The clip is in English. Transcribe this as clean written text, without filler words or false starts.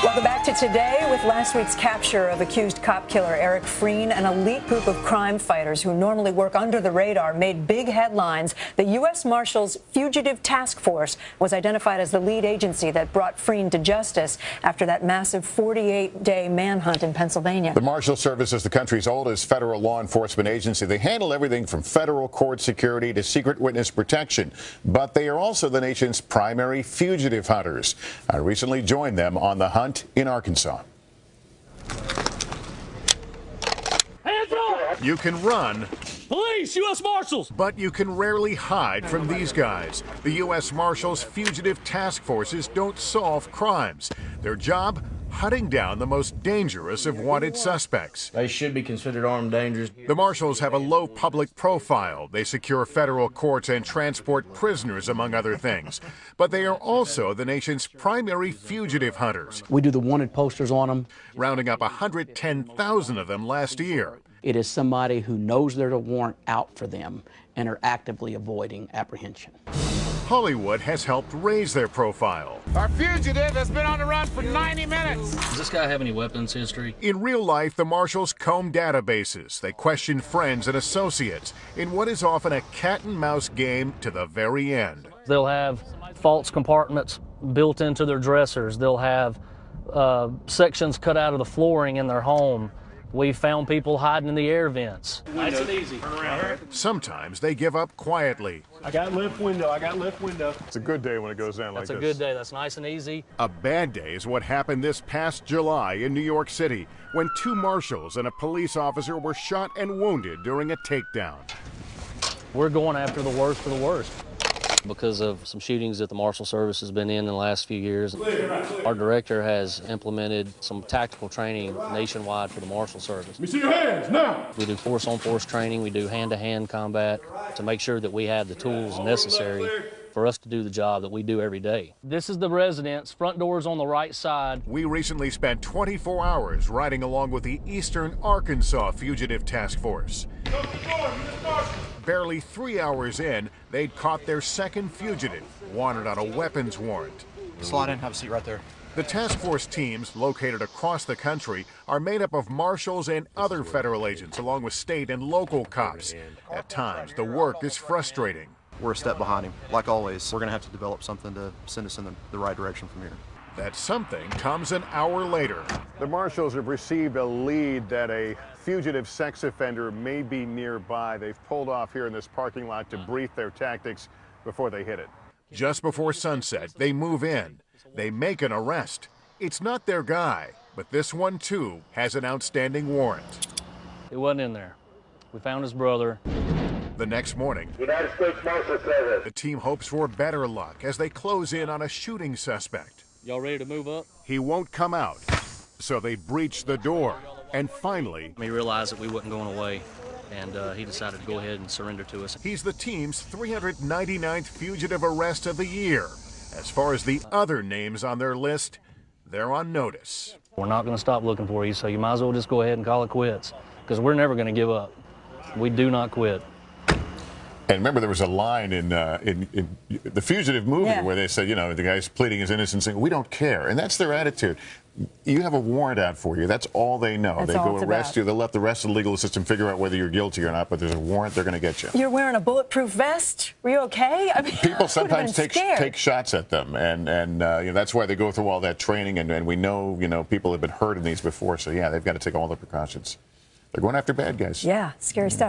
Welcome back to Today. With last week's capture of accused cop killer Eric Freen, an elite group of crime fighters who normally work under the radar made big headlines. The U.S. Marshals Fugitive Task Force was identified as the lead agency that brought Freen to justice after that massive 48-day manhunt in Pennsylvania. The Marshal Service is the country's oldest federal law enforcement agency. They handle everything from federal court security to secret witness protection. But they are also the nation's primary fugitive hunters. I recently joined them on the hunt in Arkansas. Hands up! You can run, Police, U.S. Marshals! but you can rarely hide from these guys. The U.S. Marshals Fugitive Task Forces don't solve crimes. Their job? Hunting down the most dangerous of wanted suspects. They should be considered armed dangerous. The Marshals have a low public profile. They secure federal courts and transport prisoners, among other things. But they are also the nation's primary fugitive hunters, We do the wanted posters on them. rounding up 110,000 of them last year. It is somebody who knows there's a warrant out for them and are actively avoiding apprehension. Hollywood has helped raise their profile. Our fugitive has been on the run for 90 minutes. Does this guy have any weapons history? In real life, the Marshals comb databases. They question friends and associates in what is often a cat-and-mouse game to the very end. They'll have false compartments built into their dressers. They'll have sections cut out of the flooring in their home. We found people hiding in the air vents. Nice and easy. Sometimes they give up quietly. I got lift window. It's a good day when it goes down like That's a good day. That's nice and easy. A bad day is what happened this past July in New York City when two marshals and a police officer were shot and wounded during a takedown. We're going after the worst of the worst. Because of some shootings that the Marshal Service has been in the last few years, our director has implemented some tactical training nationwide for the Marshal Service. Let me see your hands now. We do force-on-force training. We do hand-to-hand combat to make sure that we have the tools necessary for us to do the job that we do every day. This is the residence. Front door's on the right side. We recently spent 24 hours riding along with the Eastern Arkansas Fugitive Task Force. Barely 3 hours in, they'd caught their second fugitive, wanted on a weapons warrant. Slide in, have a seat right there. The task force teams, located across the country, are made up of marshals and other federal agents, along with state and local cops. At times, the work is frustrating. We're a step behind him. Like always, we're going to have to develop something to send us in the right direction from here. That something comes an hour later. The Marshals have received a lead that a fugitive sex offender may be nearby. They've pulled off here in this parking lot to brief their tactics before they hit it. Just before sunset, they move in. They make an arrest. It's not their guy, but this one, too, has an outstanding warrant. It wasn't in there. We found his brother. The next morning, United States Marshal Service. the team hopes for better luck as they close in on a shooting suspect. Y'all ready to move up? He won't come out, so they breach the door. And finally, He realized that we wasn't going away, and he decided to go ahead and surrender to us. he's the team's 399th fugitive arrest of the year. As far as the other names on their list, they're on notice. We're not going to stop looking for you, so you might as well just go ahead and call it quits, because we're never going to give up. We do not quit. And remember, there was a line in the Fugitive movie where they said, you know, the guy's pleading his innocence, saying, we don't care. And that's their attitude. You have a warrant out for you. That's all they know. That's they all go it's arrest about. you. They'll let the rest of the legal system figure out whether you're guilty or not, but there's a warrant, they're going to get you. You're wearing a bulletproof vest? Were you okay? I mean, People sometimes take take shots at them, and you know, that's why they go through all that training, and we know, you know, people have been hurt in these before, so yeah, they've got to take all the precautions. They're going after bad guys. Yeah, scary stuff.